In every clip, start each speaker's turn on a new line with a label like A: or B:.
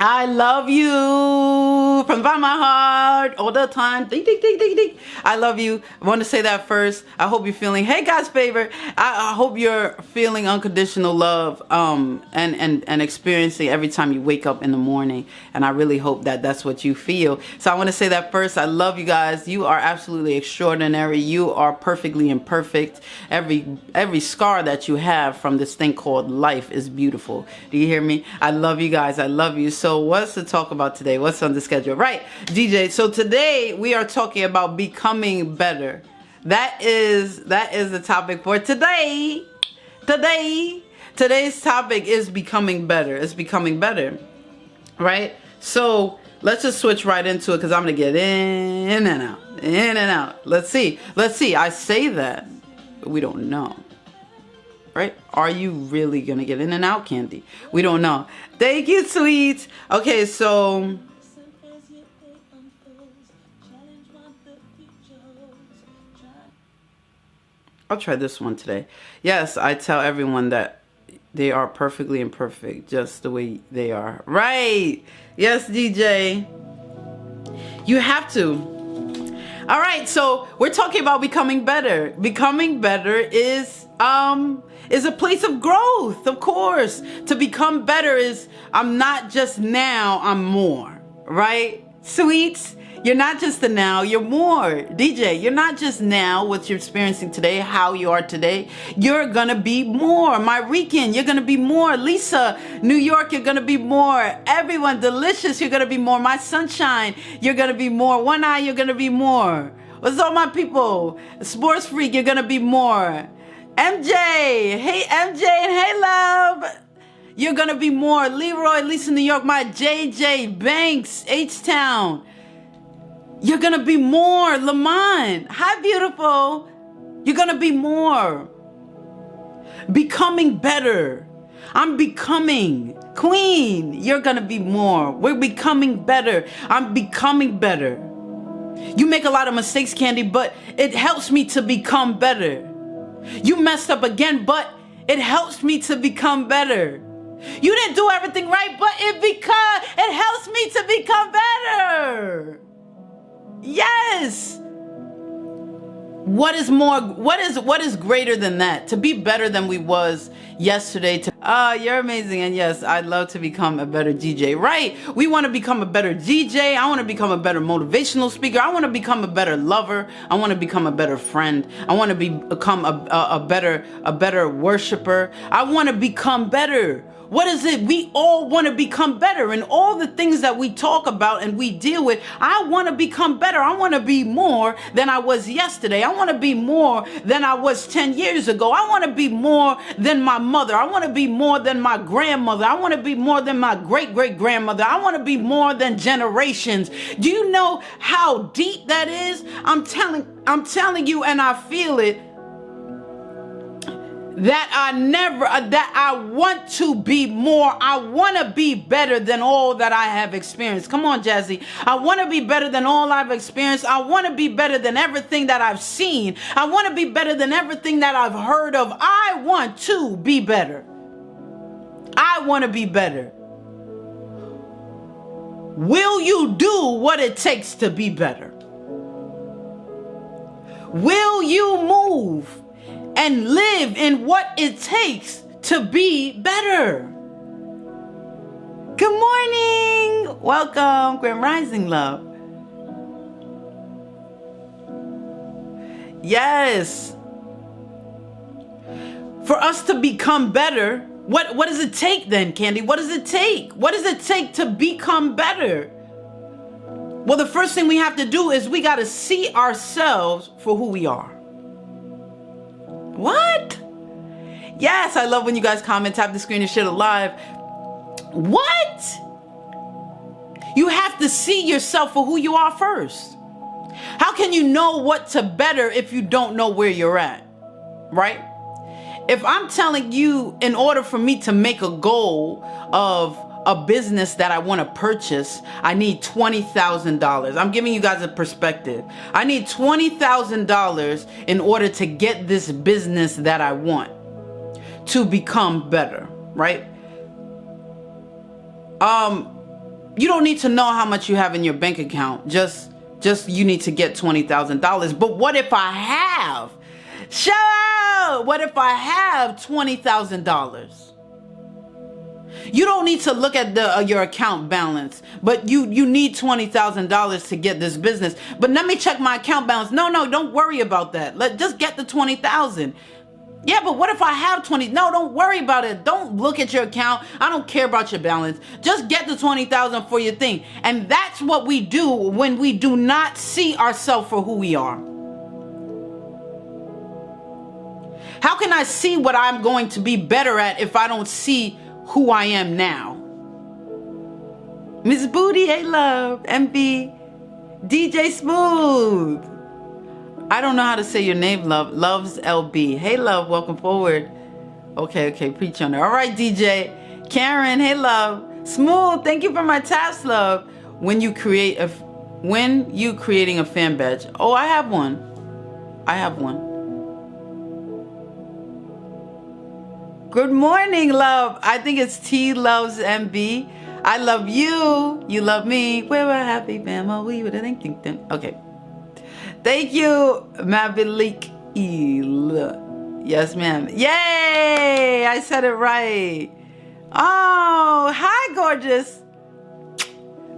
A: I love you from the bottom of my heart all the time. Ding, ding, ding, ding, ding. I love you. I want to say that first. I hope you're feeling, hey, God's favor. I hope you're feeling unconditional love and experiencing every time you wake up in the morning. And I really hope that that's what you feel. So I want to say that first. I love you guys. You are absolutely extraordinary. You are perfectly imperfect. Every scar that you have from this thing called life is beautiful. Do you hear me? I love you guys. I love you. So what's to talk about today? What's on the schedule? Right, DJ. So today we are talking about becoming better. That is the topic for today. Today's topic is becoming better. It's becoming better. Right? So let's just switch right into it because I'm going to get in and out. In and out. Let's see. I say that, but we don't know. Right? Are you really gonna get in and out, Candy? We don't know. Thank you, sweet. Okay, so I'll try this one today. Yes, I tell everyone that they are perfectly imperfect, just the way they are. Right? Yes, DJ. You have to. All right, so we're talking about becoming better. Becoming better is a place of growth, of course. To become better is I'm not just now, I'm more, right? Sweets, you're not just the now, you're more. DJ, you're not just now, what you're experiencing today, how you are today. You're gonna be more. My Rican, you're gonna be more. Lisa, New York, you're gonna be more. Everyone, Delicious, you're gonna be more. My Sunshine, you're gonna be more. One Eye, you're gonna be more. What's all my people? Sports Freak, you're gonna be more. MJ, hey MJ and hey love. You're gonna be more. Leroy, Lisa, New York, my JJ, Banks, H-Town. You're gonna be more. Lamont, hi beautiful. You're gonna be more. Becoming better. I'm becoming. Queen, you're gonna be more. We're becoming better. I'm becoming better. You make a lot of mistakes, Candy, but it helps me to become better. You messed up again, but it helps me to become better. You didn't do everything right, but it helps me to become better. Yes. What is greater than that? To be better than we was yesterday. You're amazing. And yes, I'd love to become a better DJ. Right? We want to become a better DJ. I want to become a better motivational speaker. I want to become a better lover. I want to become a better friend. I want to become a better worshiper. I want to become better. What is it? We all want to become better. And all the things that we talk about and we deal with, I want to become better. I want to be more than I was yesterday. I want to be more than I was 10 years ago. I want to be more than my mother. I want to be more than my grandmother. I want to be more than my great-great-grandmother. I want to be more than generations. Do you know how deep that is? I'm telling you, and I feel it. That I want to be more. I want to be better than all that I have experienced. Come on, Jazzy. I want to be better than all I've experienced. I want to be better than everything that I've seen. I want to be better than everything that I've heard of. I want to be better. I want to be better. Will you do what it takes to be better? Will you move and live in what it takes to be better? Good morning. Welcome, Grand Rising Love. Yes. For us to become better, what does it take then, Candy? What does it take? What does it take to become better? Well, the first thing we have to do is we got to see ourselves for who we are. What? Yes, I love when you guys comment, tap the screen and share it live. What? You have to see yourself for who you are first. How can you know what to better if you don't know where you're at? Right? If I'm telling you, in order for me to make a goal of a business that I want to purchase, I need $20,000. I'm giving you guys a perspective. I need $20,000 in order to get this business that I want to become better, right? You don't need to know how much you have in your bank account. Just you need to get $20,000. But what if I have? Shout out! What if I have $20,000? You don't need to look at your account balance, but you need $20,000 to get this business. But let me check my account balance. No, don't worry about that. Just get the 20,000. Yeah, but what if I have 20? No, don't worry about it. Don't look at your account. I don't care about your balance. Just get the 20,000 for your thing. And that's what we do when we do not see ourselves for who we are. How can I see what I'm going to be better at if I don't see who I am now? Miss Booty, hey love, MB, DJ Smooth. I don't know how to say your name, love. Loves LB. Hey love, welcome forward. Okay, preach on it. All right, DJ. Karen, hey love. Smooth, thank you for my taps, love. When you creating a fan badge. Oh, I have one. Good morning, love. I think it's T Loves MB. I love you. You love me. We're a happy family. Okay. Thank you, Mavalik. Yes, ma'am. Yay! I said it right. Oh, hi, gorgeous.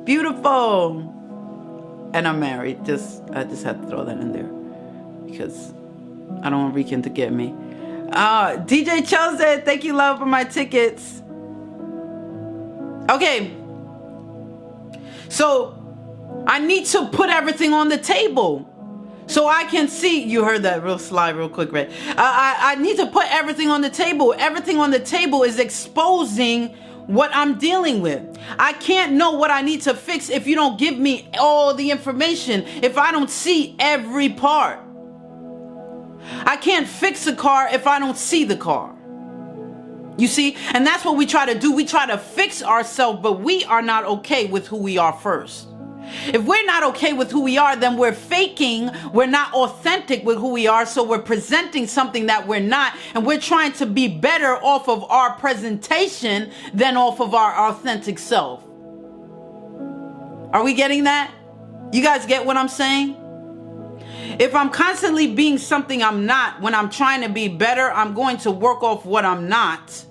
A: Beautiful. And I'm married. I just had to throw that in there because I don't want Rican to get me. DJ Chelsea, thank you, love, for my tickets. Okay. So I need to put everything on the table so I can see. You heard that real slide real quick, right? I need to put everything on the table. Everything on the table is exposing what I'm dealing with. I can't know what I need to fix if you don't give me all the information, if I don't see every part. I can't fix a car if I don't see the car. You see? And that's what we try to do. We try to fix ourselves, but we are not okay with who we are first. If we're not okay with who we are, then we're faking. We're not authentic with who we are. So we're presenting something that we're not. And we're trying to be better off of our presentation than off of our authentic self. Are we getting that? You guys get what I'm saying? If I'm constantly being something I'm not, when I'm trying to be better, I'm going to work off what I'm not.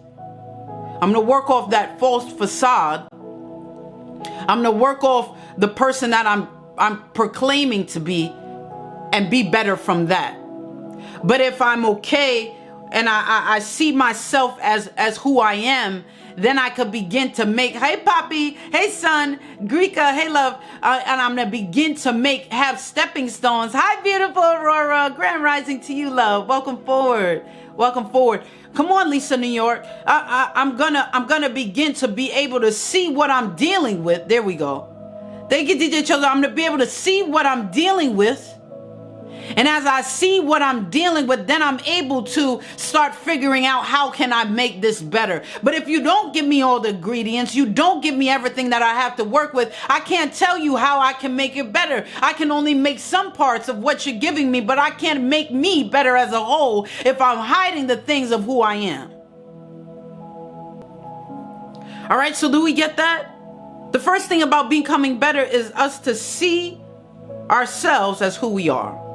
A: I'm going to work off that false facade. I'm going to work off the person that I'm proclaiming to be and be better from that. But if I'm okay and I see myself as who I am, then I could begin to make, hey Poppy, hey son, Greeka, hey love, and I'm gonna begin to have stepping stones. Hi beautiful Aurora, grand rising to you, love. Welcome forward. Come on, Lisa, New York. I'm gonna begin to be able to see what I'm dealing with. There we go. Thank you, DJ Chosen. I'm gonna be able to see what I'm dealing with. And as I see what I'm dealing with, then I'm able to start figuring out how can I make this better. But if you don't give me all the ingredients, you don't give me everything that I have to work with, I can't tell you how I can make it better. I can only make some parts of what you're giving me, but I can't make me better as a whole if I'm hiding the things of who I am. All right, so do we get that? The first thing about becoming better is us to see ourselves as who we are.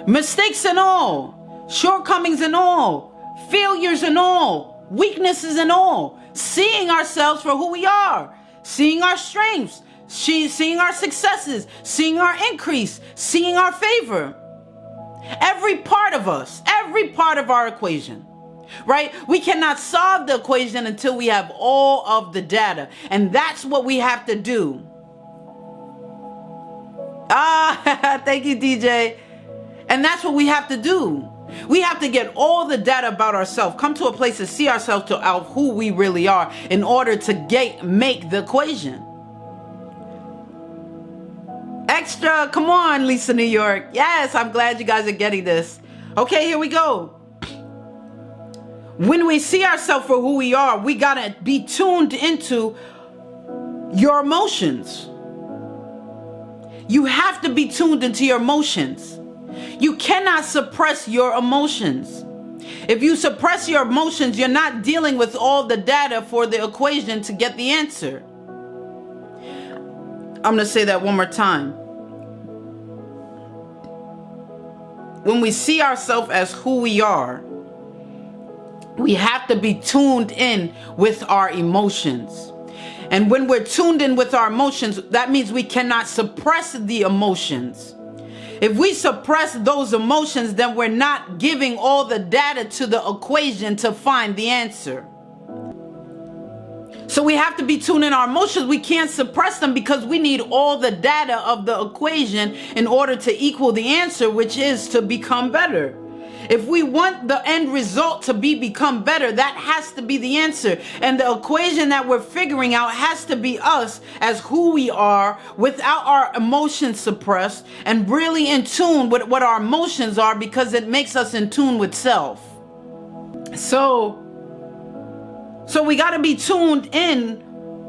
A: Mistakes and all, shortcomings and all, failures and all, weaknesses and all, seeing ourselves for who we are, seeing our strengths, seeing our successes, seeing our increase, seeing our favor. Every part of us, every part of our equation, right? We cannot solve the equation until we have all of the data, and that's what we have to do. Thank you, DJ. And that's what we have to do. We have to get all the data about ourselves, come to a place to see ourselves of who we really are in order to make the equation. Extra, come on, Lisa, New York. Yes, I'm glad you guys are getting this. Okay, here we go. When we see ourselves for who we are, we gotta be tuned into your emotions. You have to be tuned into your emotions. You cannot suppress your emotions. If you suppress your emotions, you're not dealing with all the data for the equation to get the answer. I'm going to say that one more time. When we see ourselves as who we are, we have to be tuned in with our emotions. And when we're tuned in with our emotions, that means we cannot suppress the emotions. If we suppress those emotions, then we're not giving all the data to the equation to find the answer. So we have to be tuned in our emotions. We can't suppress them because we need all the data of the equation in order to equal the answer, which is to become better. If we want the end result to become better, that has to be the answer. And the equation that we're figuring out has to be us as who we are without our emotions suppressed and really in tune with what our emotions are, because it makes us in tune with self. So we got to be tuned in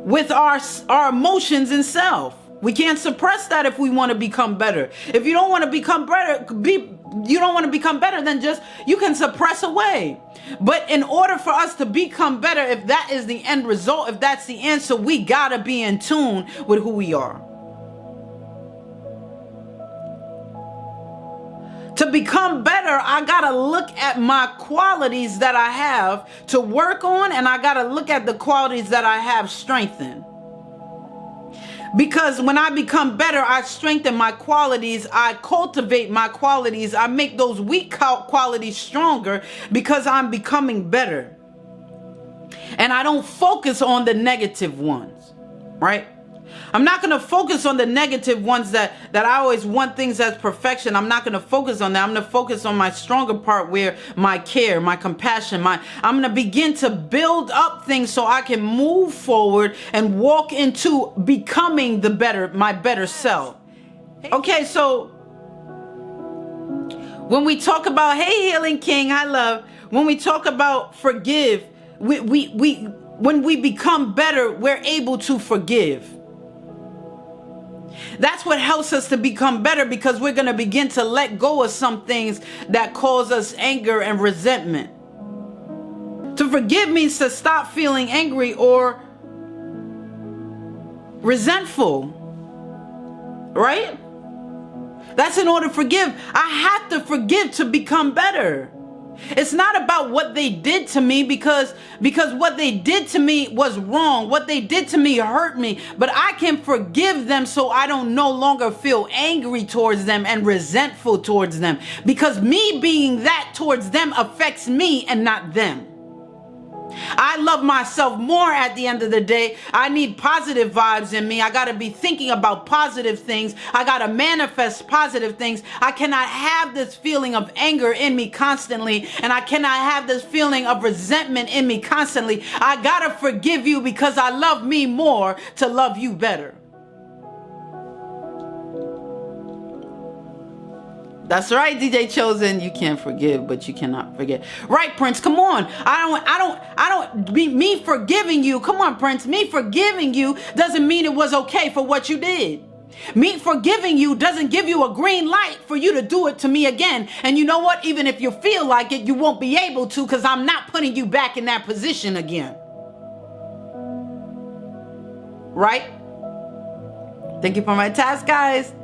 A: with our emotions and self. We can't suppress that if we want to become better. If you don't want to become better, then just, you can suppress away. But in order for us to become better, if that is the end result, if that's the answer, we got to be in tune with who we are. To become better, I got to look at my qualities that I have to work on, and I got to look at the qualities that I have strengthened. Because when I become better, I strengthen my qualities, I cultivate my qualities, I make those weak qualities stronger because I'm becoming better. And I don't focus on the negative ones, right? I'm not going to focus on the negative ones that I always want things as perfection. I'm not going to focus on that. I'm going to focus on my stronger part, where my care, my compassion, I'm going to begin to build up things so I can move forward and walk into becoming my better self. Okay, so when we talk about, hey, Healing King, I love, when we talk about forgive, when we become better, we're able to forgive. That's what helps us to become better, because we're going to begin to let go of some things that cause us anger and resentment. To forgive means to stop feeling angry or resentful, right? That's in order to forgive. I have to forgive to become better. It's not about what they did to me, because what they did to me was wrong. What they did to me hurt me, but I can forgive them so I don't no longer feel angry towards them and resentful towards them, because me being that towards them affects me and not them. I love myself more at the end of the day. I need positive vibes in me. I got to be thinking about positive things. I got to manifest positive things. I cannot have this feeling of anger in me constantly, and I cannot have this feeling of resentment in me constantly. I got to forgive you because I love me more to love you better. That's right, DJ Chosen. You can't forgive, but you cannot forget. Right, Prince? Come on. Me forgiving you. Come on, Prince. Me forgiving you doesn't mean it was okay for what you did. Me forgiving you doesn't give you a green light for you to do it to me again. And you know what? Even if you feel like it, you won't be able to, because I'm not putting you back in that position again. Right? Thank you for my task, guys.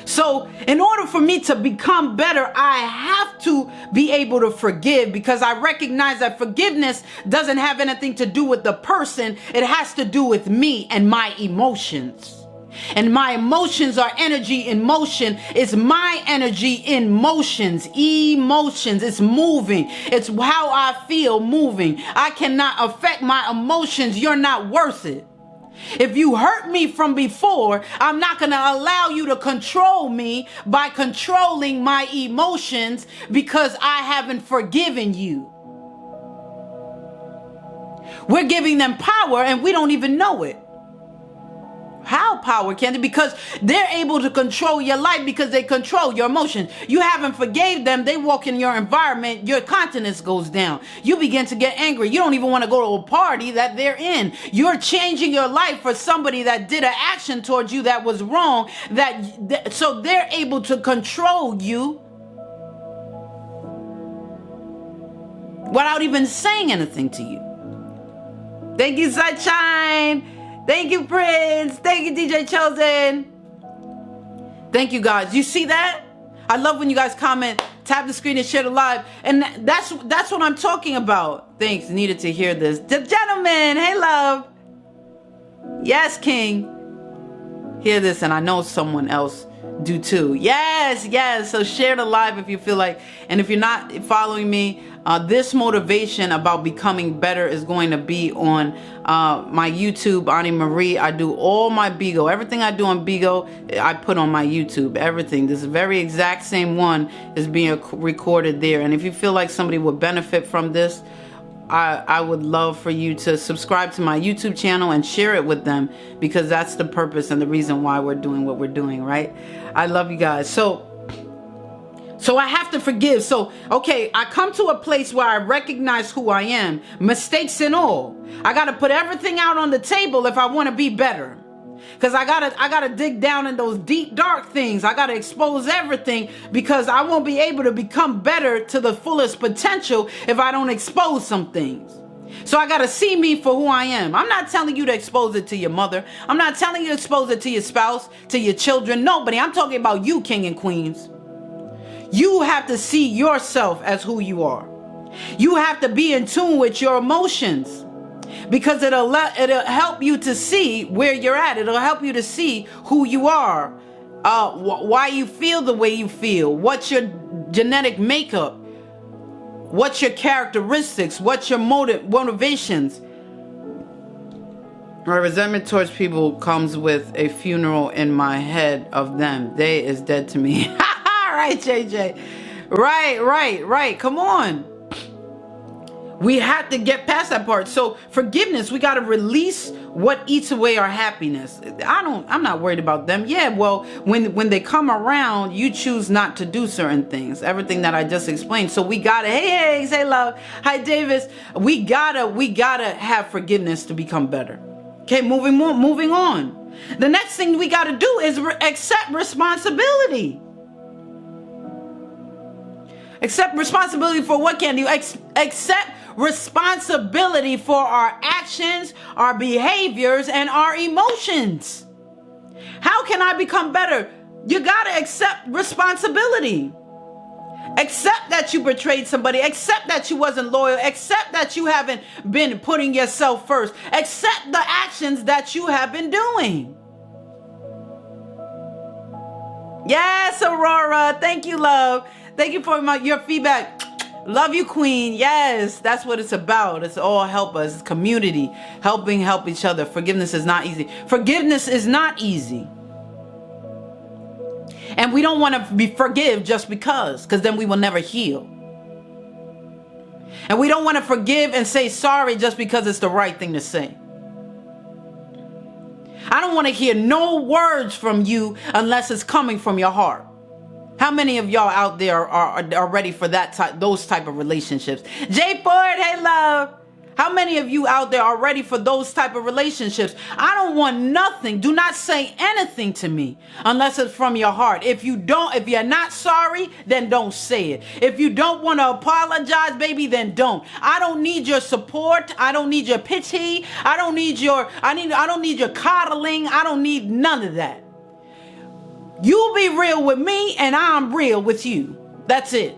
A: So in order for me to become better, I have to be able to forgive, because I recognize that forgiveness doesn't have anything to do with the person. It has to do with me and my emotions. And my emotions are energy in motion. It's my energy in motions. Emotions. It's moving. It's how I feel moving. I cannot affect my emotions. You're not worth it. If you hurt me from before, I'm not going to allow you to control me by controlling my emotions, because I haven't forgiven you. We're giving them power and we don't even know it. How power, Candy? Because they're able to control your life, because they control your emotions. You haven't forgave them. They walk in your environment. Your confidence goes down. You begin to get angry. You don't even want to go to a party that they're in. You're changing your life for somebody that did an action towards you that was wrong. So they're able to control you without even saying anything to you. Thank you, Sunshine. Thank you, Prince. Thank you, DJ Chosen. Thank you, guys. You see that? I love when you guys comment, tap the screen and share the live. And that's what I'm talking about. Thanks. Needed to hear this. The gentleman. Hey, love. Yes, King. Hear this, and I know someone else do too. Yes. So share the live if you feel like. And if you're not following me, this motivation about becoming better is going to be on my YouTube, Ani Marie. I do all my Bigo. Everything I do on Bigo, I put on my YouTube. Everything. This very exact same one is being recorded there. And if you feel like somebody would benefit from this, I would love for you to subscribe to my YouTube channel and share it with them, because that's the purpose and the reason why we're doing what we're doing, right? I love you guys. So I have to forgive. So, okay, I come to a place where I recognize who I am, mistakes and all. I got to put everything out on the table if I want to be better. Because I gotta dig down in those deep, dark things. I gotta expose everything, because I won't be able to become better to the fullest potential if I don't expose some things. So I gotta see me for who I am. I'm not telling you to expose it to your mother. I'm not telling you to expose it to your spouse, to your children. Nobody. I'm talking about you, king and queens. You have to see yourself as who you are. You have to be in tune with your emotions. Because it'll help you to see where you're at. It'll help you to see who you are, why you feel the way you feel, what's your genetic makeup, what's your characteristics, what's your motivations. My resentment towards people comes with a funeral in my head of them. They is dead to me. Right, JJ. Right. Come on. We have to get past that part. So forgiveness, we got to release what eats away our happiness. I'm not worried about them. Yeah, well, when they come around, you choose not to do certain things. Everything that I just explained. So we got to, hey, love. Hi, Davis. We gotta have forgiveness to become better. Okay, moving on. The next thing we got to do is accept responsibility. Accept responsibility for what can you accept responsibility for our actions, our behaviors, and our emotions. How can I become better? You got to accept responsibility. Accept that you betrayed somebody. Accept that you wasn't loyal. Accept that you haven't been putting yourself first. Accept the actions that you have been doing. Yes, Aurora. Thank you, love. Thank you for your feedback. Love you, queen. Yes, that's what it's about. It's all help us. It's community. Help each other. Forgiveness is not easy. Forgiveness is not easy. And we don't want to forgive just because then we will never heal. And we don't want to forgive and say sorry just because it's the right thing to say. I don't want to hear no words from you unless it's coming from your heart. How many of y'all out there are ready for those type of relationships? Jay Ford, hey love. How many of you out there are ready for those type of relationships? I don't want nothing. Do not say anything to me unless it's from your heart. If you're not sorry, then don't say it. If you don't want to apologize, baby, then don't. I don't need your support. I don't need your pity. I don't need your coddling. I don't need none of that. You be real with me and I'm real with you. That's it.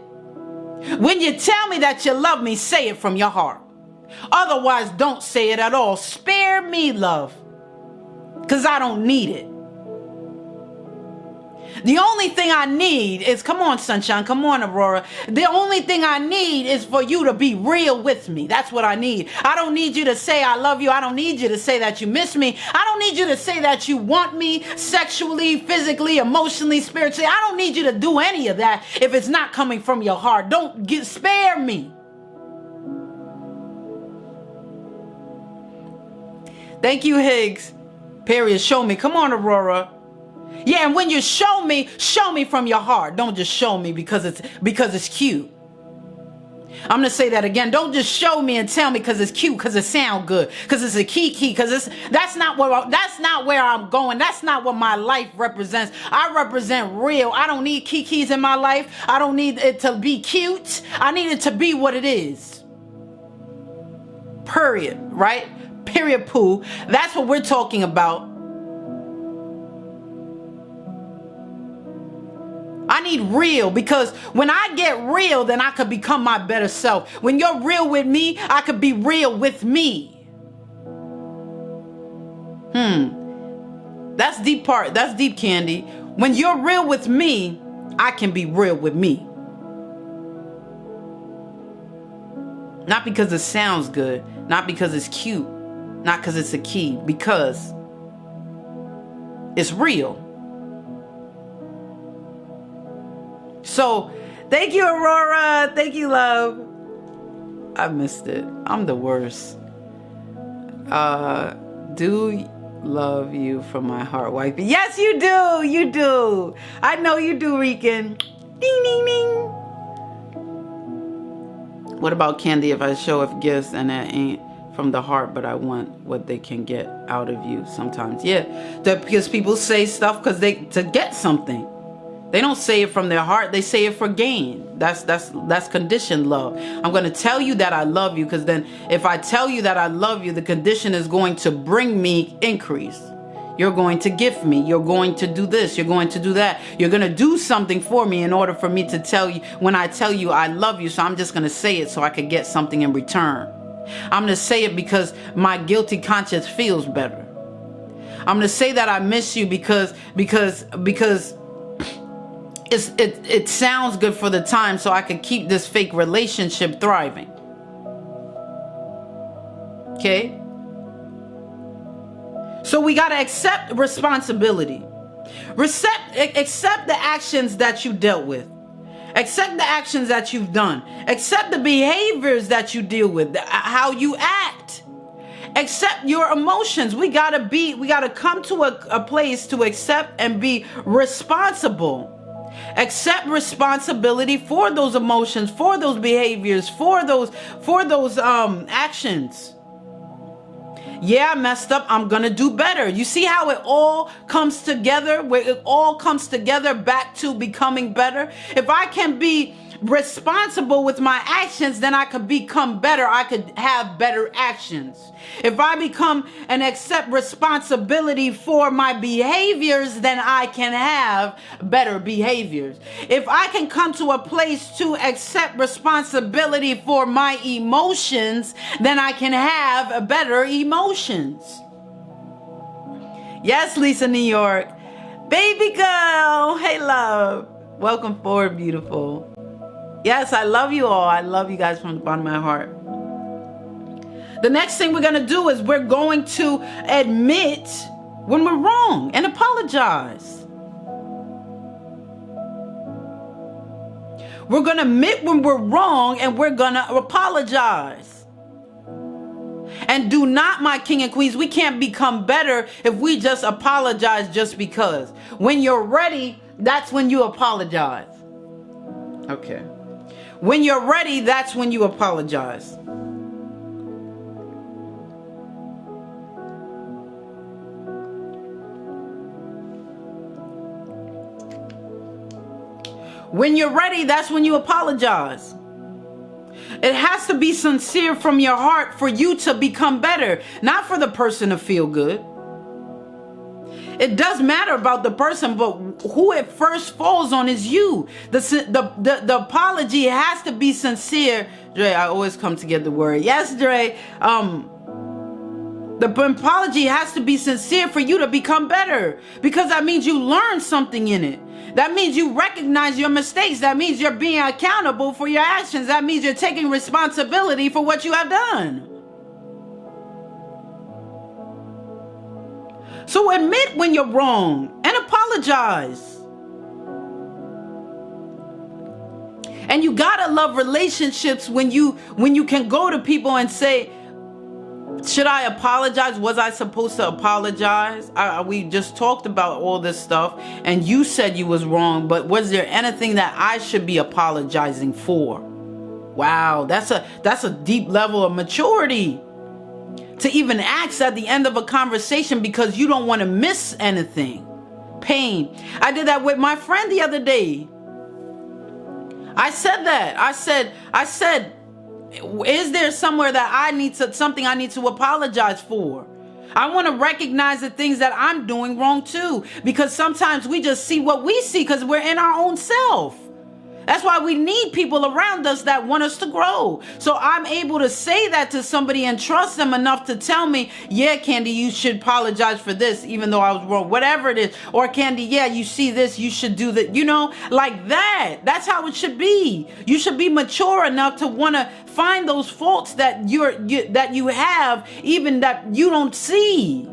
A: When you tell me that you love me, say it from your heart. Otherwise, don't say it at all. Spare me, love. Because I don't need it. The only thing I need is, come on, sunshine, come on, Aurora. The only thing I need is for you to be real with me. That's what I need. I don't need you to say I love you. I don't need you to say that you miss me. I don't need you to say that you want me sexually, physically, emotionally, spiritually. I don't need you to do any of that if it's not coming from your heart. Spare me. Thank you, Higgs. Period. Show me. Come on, Aurora. Yeah, and when you show me from your heart. Don't just show me because it's cute. I'm going to say that again. Don't just show me and tell me because it's cute, because it sounds good, because it's a kiki, because that's not where I'm going. That's not what my life represents. I represent real. I don't need kikis in my life. I don't need it to be cute. I need it to be what it is. Period, right? Period poo. That's what we're talking about. I need real, because when I get real, then I could become my better self. When you're real with me, I could be real with me. That's deep part. That's deep, Candy. When you're real with me, I can be real with me. Not because it sounds good, not because it's cute, not because it's a key, because it's real. So, thank you, Aurora. Thank you, love. I missed it. I'm the worst. Do love you from my heart, wifey. Yes, you do. You do. I know you do, Rican. Ding, ding, ding. What about Candy? If I show off gifts and that ain't from the heart, but I want what they can get out of you sometimes. Yeah, because people say stuff because to get something. They don't say it from their heart. They say it for gain. That's conditioned love. I'm going to tell you that I love you, because then if I tell you that I love you, the condition is going to bring me increase. You're going to gift me. You're going to do this. You're going to do that. You're going to do something for me in order for me to tell you, when I tell you I love you. So I'm just going to say it so I could get something in return. I'm going to say it because my guilty conscience feels better. I'm going to say that I miss you because it sounds good for the time, so I can keep this fake relationship thriving. Okay? So we got to accept responsibility. Accept the actions that you dealt with. Accept the actions that you've done. Accept the behaviors that you deal with, how you act. Accept your emotions. We got to come to a place to accept and be responsible. Accept responsibility for those emotions, for those behaviors, for those actions. Yeah, I messed up. I'm going to do better. You see how it all comes together, where it all comes together back to becoming better? If I can be responsible with my actions, then I could become better. I could have better actions. If I become and accept responsibility for my behaviors, then I can have better behaviors. If I can come to a place to accept responsibility for my emotions, then I can have better emotions. Yes, Lisa, New York. Baby girl. Hey, love. Welcome forward, beautiful. Yes, I love you all. I love you guys from the bottom of my heart. The next thing we're going to do is we're going to admit when we're wrong and apologize. We're going to admit when we're wrong and we're going to apologize. And do not, my king and queens, we can't become better if we just apologize just because. When you're ready, that's when you apologize. Okay. When you're ready, that's when you apologize. When you're ready, that's when you apologize. It has to be sincere from your heart for you to become better, not for the person to feel good. It does matter about the person, but who it first falls on is you. The apology has to be sincere. Dre, I always come to get the word. Yes, Dre. The apology has to be sincere for you to become better, because that means you learn something in it. That means you recognize your mistakes. That means you're being accountable for your actions. That means you're taking responsibility for what you have done. So admit when you're wrong and apologize. And you gotta love relationships when you can go to people and say, should I apologize? Was I supposed to apologize? We just talked about all this stuff and you said you was wrong, but was there anything that I should be apologizing for? Wow, that's a deep level of maturity. To even ask at the end of a conversation because you don't want to miss anything. Pain. I did that with my friend the other day. I said that. I said, Is there somewhere that something I need to apologize for? I want to recognize the things that I'm doing wrong too, because sometimes we just see what we see because we're in our own self. That's why we need people around us that want us to grow. So I'm able to say that to somebody and trust them enough to tell me, yeah, Candy, you should apologize for this, even though I was wrong, whatever it is. Or Candy, yeah, you see this, you should do that. You know, like that. That's how it should be. You should be mature enough to want to find those faults that you have, even that you don't see.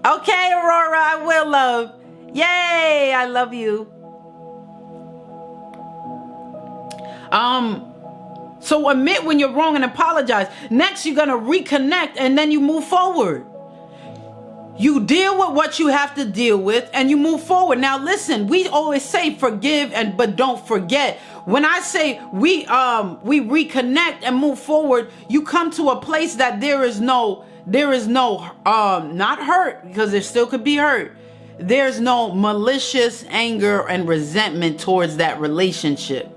A: Okay, Aurora, I will, love. Yay, I love you. So admit when you're wrong and apologize. Next, you're going to reconnect and then you move forward. You deal with what you have to deal with and you move forward. Now, listen, we always say forgive but don't forget. When I say we reconnect and move forward, you come to a place that there is no not hurt, because there still could be hurt. There's no malicious anger and resentment towards that relationship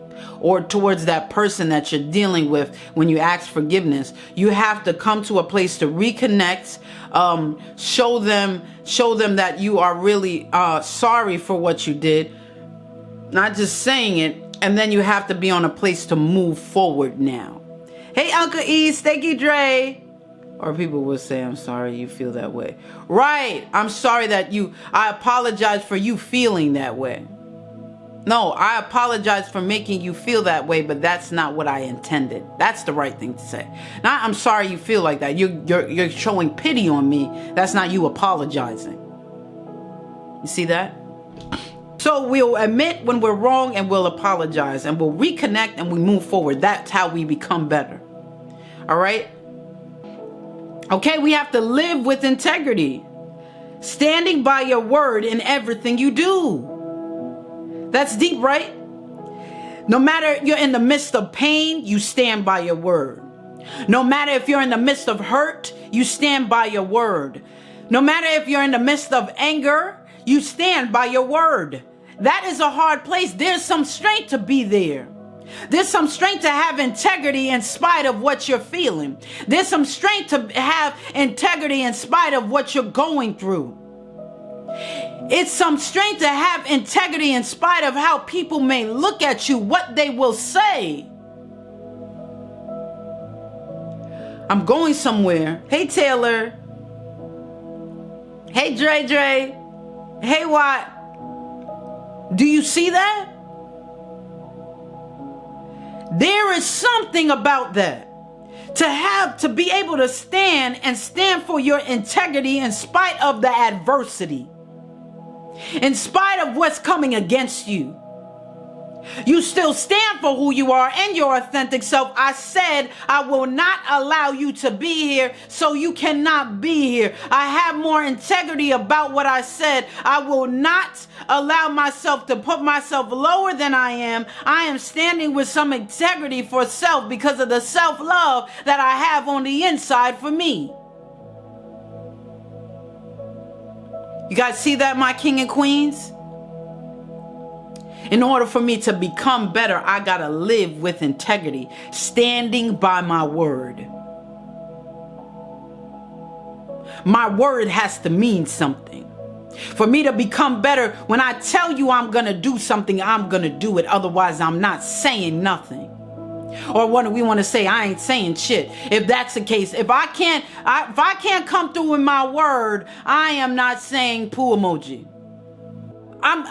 A: or towards that person that you're dealing with. When you ask forgiveness, you have to come to a place to reconnect, show them that you are really sorry for what you did, not just saying it, and then you have to be on a place to move forward now. Hey, Uncle E, Steaky Dre. Or people will say, I'm sorry you feel that way. Right, I'm sorry I apologize for you feeling that way. No, I apologize for making you feel that way, but that's not what I intended. That's the right thing to say. Not, I'm sorry you feel like that. You're showing pity on me. That's not you apologizing. You see that? So we'll admit when we're wrong and we'll apologize and we'll reconnect and we move forward. That's how we become better. All right? Okay, we have to live with integrity. Standing by your word in everything you do. That's deep, right? No matter you're in the midst of pain, you stand by your word. No matter if you're in the midst of hurt, you stand by your word. No matter if you're in the midst of anger, you stand by your word. That is a hard place. There's some strength to be there. There's some strength to have integrity in spite of what you're feeling. There's some strength to have integrity in spite of what you're going through. It's some strength to have integrity in spite of how people may look at you, what they will say. I'm going somewhere. Hey, Taylor. Hey, Dre. Hey, Watt. Do you see that? There is something about that. To be able to stand for your integrity in spite of the adversity. In spite of what's coming against you. You still stand for who you are and your authentic self. I said I will not allow you to be here, so you cannot be here. I have more integrity about what I said. I will not allow myself to put myself lower than I am. I am standing with some integrity for self because of the self-love that I have on the inside for me. You guys see that, my king and queens? In order for me to become better, I gotta live with integrity, standing by my word. My word has to mean something. For me to become better, when I tell you I'm gonna do something, I'm gonna do it. Otherwise, I'm not saying nothing. Or what we want to say, I ain't saying shit. If that's the case, if I can't come through with my word, I am not saying poo emoji. I'm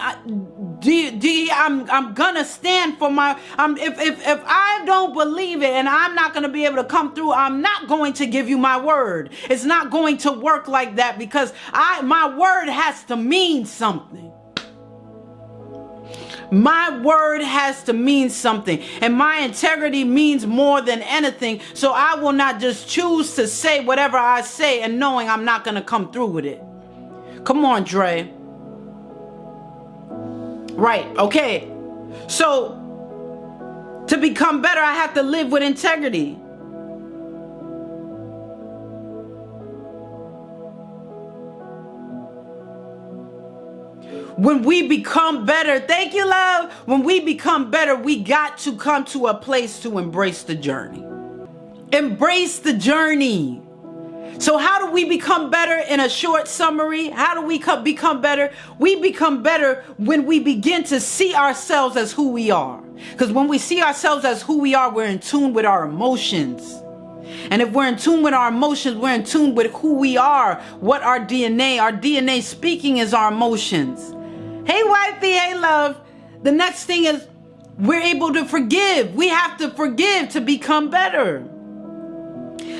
A: gonna stand for my. If I don't believe it and I'm not gonna be able to come through, I'm not going to give you my word. It's not going to work like that because my word has to mean something. My word has to mean something, and my integrity means more than anything. So I will not just choose to say whatever I say and knowing I'm not gonna come through with it. Come on, Dre. Right, okay. So, to become better, I have to live with integrity. When we become better, thank you, love. When we become better, we got to come to a place to embrace the journey. Embrace the journey. So how do we become better? In a short summary, how do we become better? We become better when we begin to see ourselves as who we are. Because when we see ourselves as who we are, we're in tune with our emotions. And if we're in tune with our emotions, we're in tune with who we are, what our DNA speaking is our emotions. Hey, wifey, hey, love. The next thing is we're able to forgive. We have to forgive to become better.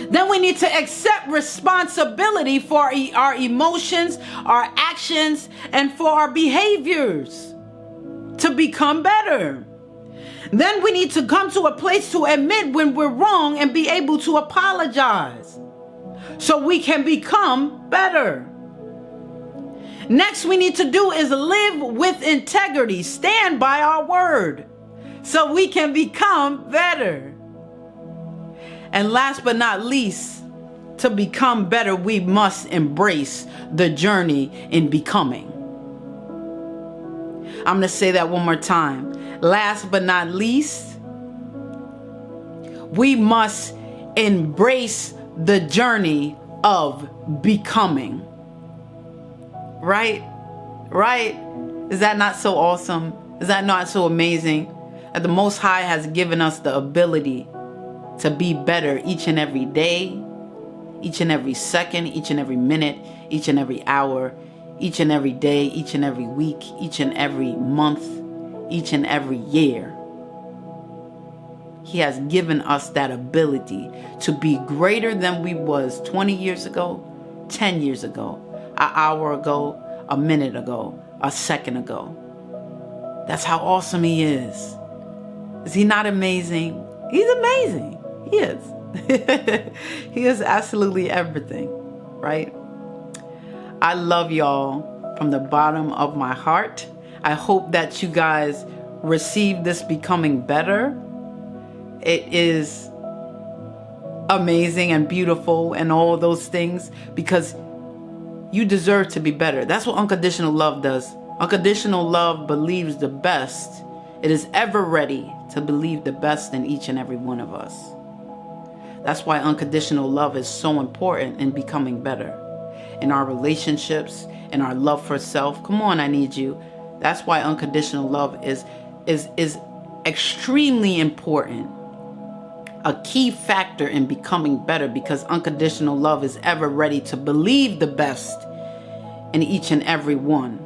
A: Then we need to accept responsibility for our emotions, our actions, and for our behaviors to become better. Then we need to come to a place to admit when we're wrong and be able to apologize so we can become better. Next we need to do is live with integrity, stand by our word so we can become better. And last but not least, to become better, we must embrace the journey in becoming. I'm going to say that one more time. Last but not least, we must embrace the journey of becoming. Right? Right? Is that not so awesome? Is that not so amazing? That the Most High has given us the ability to be better each and every day, each and every second, each and every minute, each and every hour, each and every day, each and every week, each and every month, each and every year. He has given us that ability to be greater than we was 20 years ago, 10 years ago, an hour ago, a minute ago, a second ago. That's how awesome he is. Is he not amazing? He's amazing. He is. He is absolutely everything, right? I love y'all from the bottom of my heart. I hope that you guys receive this becoming better. It is amazing and beautiful and all those things because you deserve to be better. That's what unconditional love does. Unconditional love believes the best. It is ever ready to believe the best in each and every one of us. That's why unconditional love is so important in becoming better. In our relationships, in our love for self. Come on, I need you. That's why unconditional love is extremely important. A key factor in becoming better because unconditional love is ever ready to believe the best in each and every one.